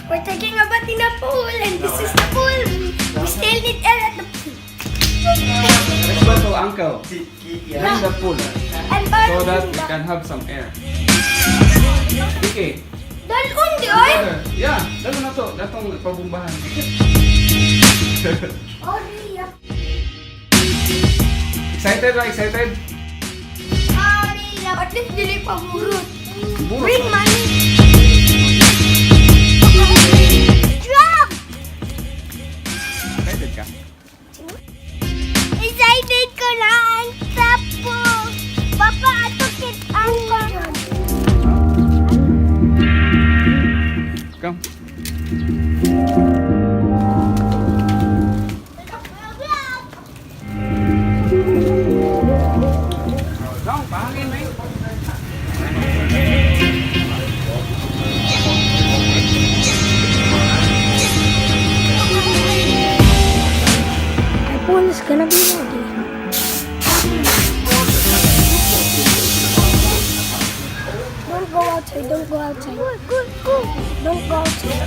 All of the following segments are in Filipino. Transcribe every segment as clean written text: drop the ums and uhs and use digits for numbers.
We're taking a bath in the pool, and this is the pool. We still need air at the pool. Let's go to Uncle. Bring the pool And so that we can have some air. Okay. Don't undi, oy! Yeah, dalo na to. Datong pabumbahan. Oh, yeah. Excited ba? Excited? At least dili pa burot. Burot. Bring money. Drop! Excited ka? Excited ko na ang trap po. Papa, atukit ang Come. Dong, pahangin na My pool is gonna be ready. Don't go outside, don't go outside. Go. Don't go outside.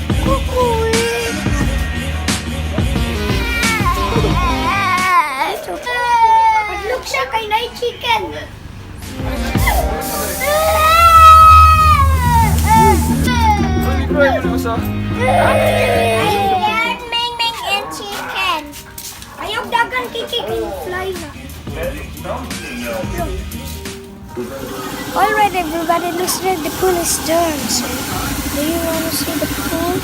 Look siya kay Night Chicken. Ming and chicken. Ayaw dagan kikik fly na. Alright everybody, looks like the pool is done. So, do you want to see the pool?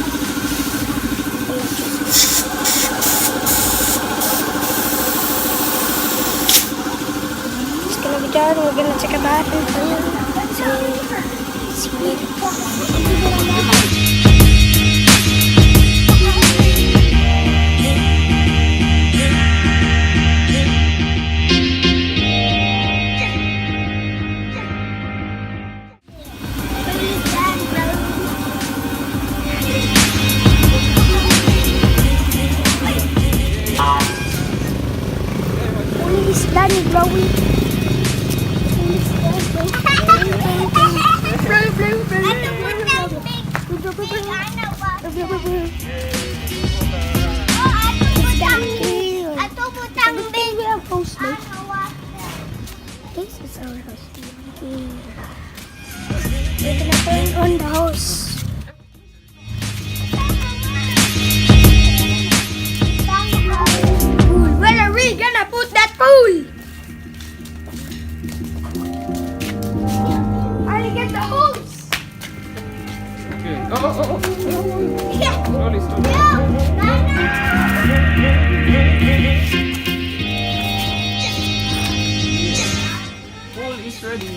It's gonna be done. We're gonna take a bath and pool. So, see you later. It's done, Chloe. This is our house. We're gonna turn on the house. Where are we gonna put that pool? I'll get the hose. Okay. Oh. Yeah. Slowly. Pool is ready.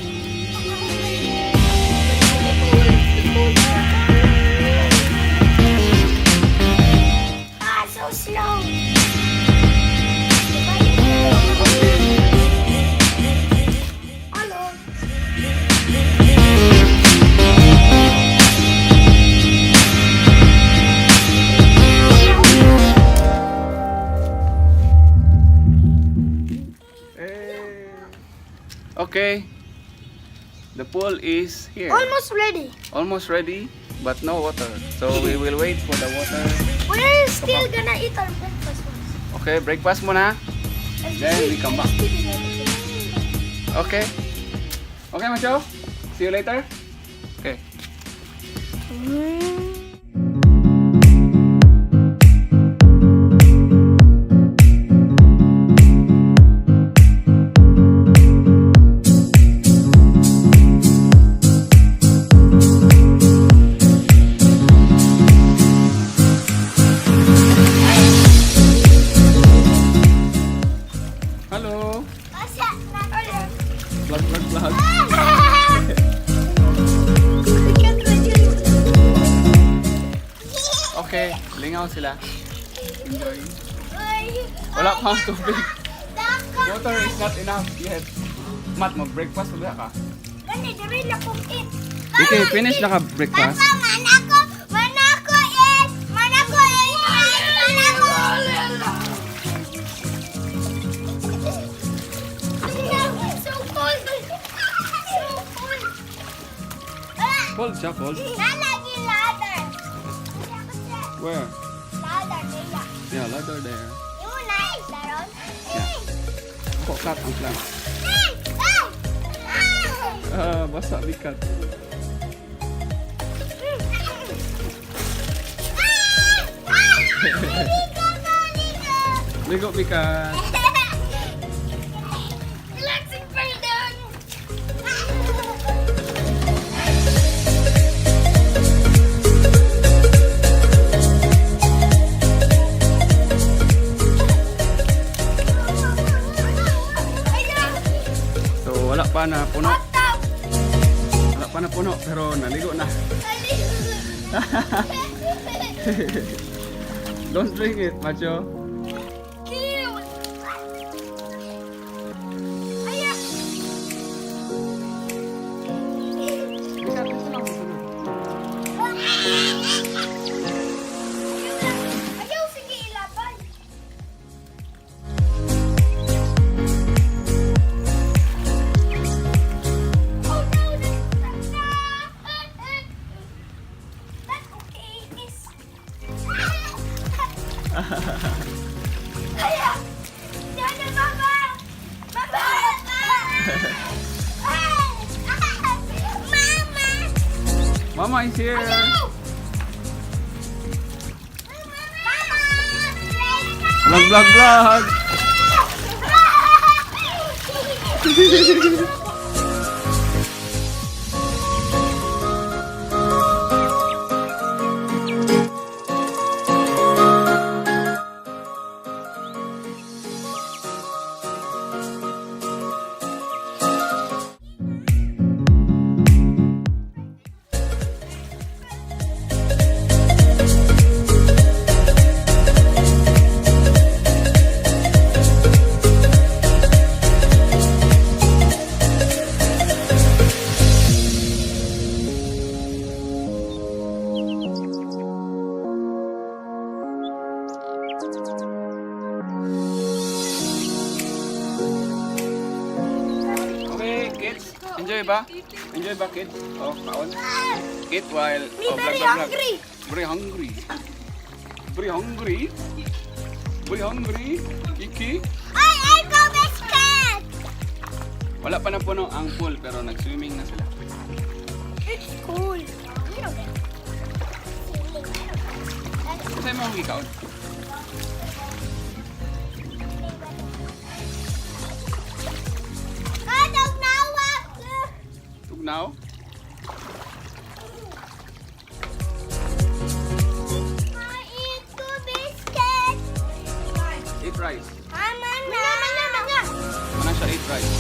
So slow. Hello. Okay. The pool is here. Almost ready. Almost ready, but no water. So we will wait for the water. We're still gonna eat our breakfast first. Okay, breakfast muna. Then we come back. Okay. Okay, Macho. See you later. Okay. Hello. Vlog. Okay, lingaw sila. Enjoy. Wala pang tubig. Water is not enough yet. Mat, mag-breakfast ulit ka. Gani, dali na kong eat. Okay, finish na ka breakfast. Manako is. So cold. Cold siya, cold. Lalagyan ladder. Where? Ladder nila. Yeah, ladder there. Yung nice, daron. Yeah. Cut ang plant. Basa bikat. Ligo bikat. Relaxing pardon. So wala pa na puno. Wala pa na puno pero naligo na. Don't drink it, macho. Ayaw, sige ilaban. Oh no, that's okay. Ayaw! Diyan na, Mama! Mama! Mama! Mama is here. Ayaw! Vlog, vlog, vlog. Okay, kids. Enjoy ba? Enjoy ba, kids? Oh, kaon. Eat while... Me oh, very vlog, vlog, vlog. hungry. Very hungry. Very hungry. Very hungry. Iki. I go biscuit! Wala pa na puno ang pool pero nag-swimming na sila. It's cool. You don't get Kasi mo ang ikaw. Tugnaw. I eat two biscuits. Eat rice. Manga. Mana siya eat rice.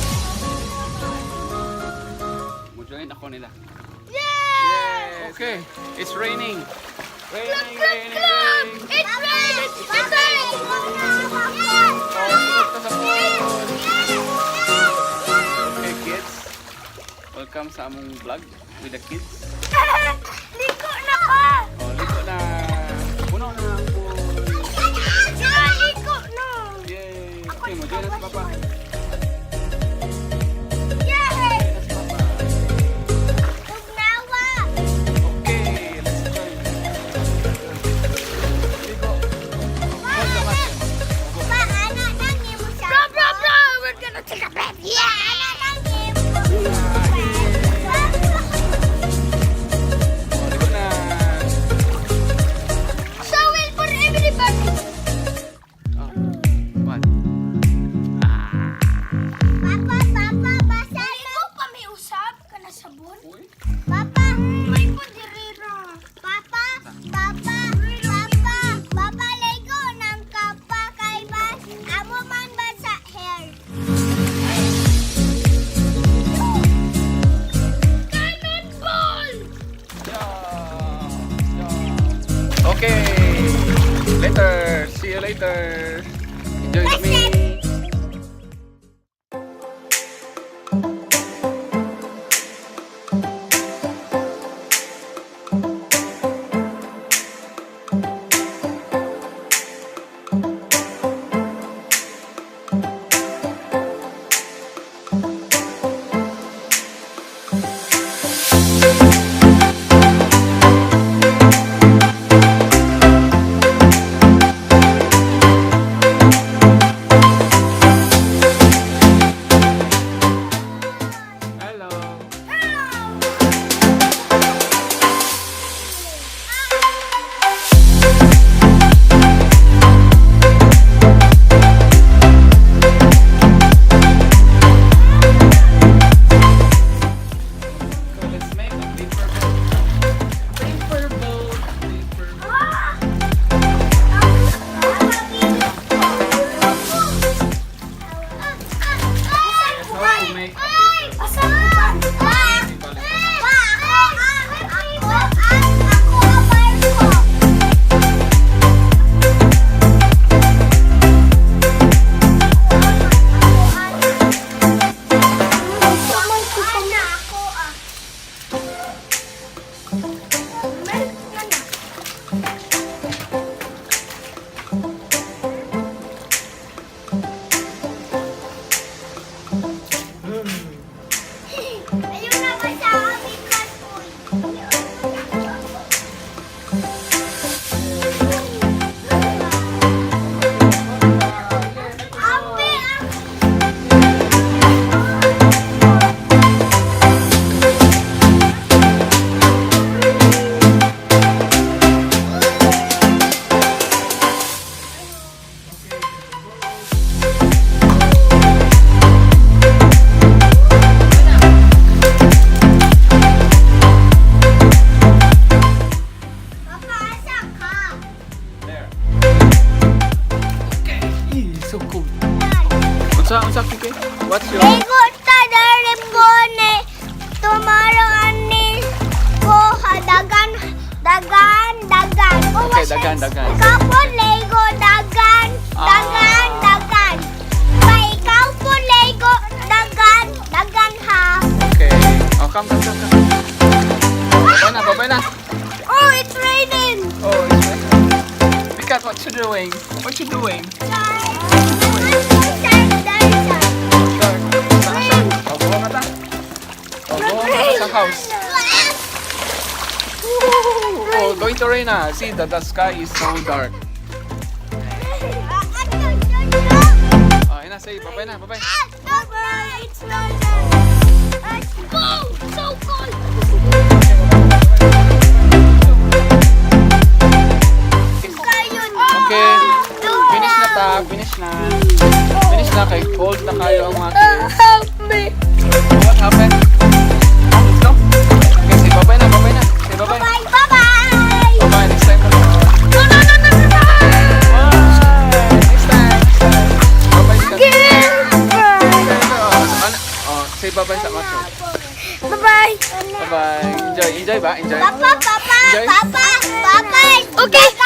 Mo-join ako nila. Yay! Okay, it's raining. Raining, Club, raining, club. raining. It's raining. It's raining. Oh, sunod ka sa pool. Okay, kids. Welcome sa among vlog with the kids. Liko na ka. Oh, ligo na. Puno na ang pool. Liko na. Yay. Okay, mo-join na si Papa. Yay! Na si Papa. Tugnawa. Okay, let's join. Ligo. Bro, we're gonna take a bath. Yeah! Oh, ligo na. Shovel for everybody. Oh, what? Papa, basa na. Ikaw pa may usap ka na sabon? Uy. Papa, may pudirira. Papa, lego ng kapa kay Bas. Amo man ba sa hair? Cannonball! Yeah. Okay. Later. See you later. Enjoy with me. dagan, dagan. Ikaw po, Lego, dagan. Dagan, dagan. Kay ikaw po, Lego, dagan. Dagan, ha? Okay. Oh, come. Babay na. Oh, it's raining. Oh, it's raining. Pikat, what you doing? What you doing? Dark. Saan siya? Oh, buwan na ta. Oh, buwan na ta sa house. Oh, going to rain na. See, the sky is so dark. Oh, yun na, say, babay na, babay. Bye-bye. It's raining. Let's go. So cold. Okay, finish na ta, finish na. Finish na, kay cold na kayo ang mga kids. Help me. What happened? No? Okay, say bye-bye na. Say bye-bye. Bye, bye-bye. Bye-bye, next time na. No. Bye! Next time. Bye-bye sa Oh, say bye-bye sa macho. Bye-bye. Bye-bye. Enjoy ba? Enjoy? Papa. Enjoy? Papa. Okay.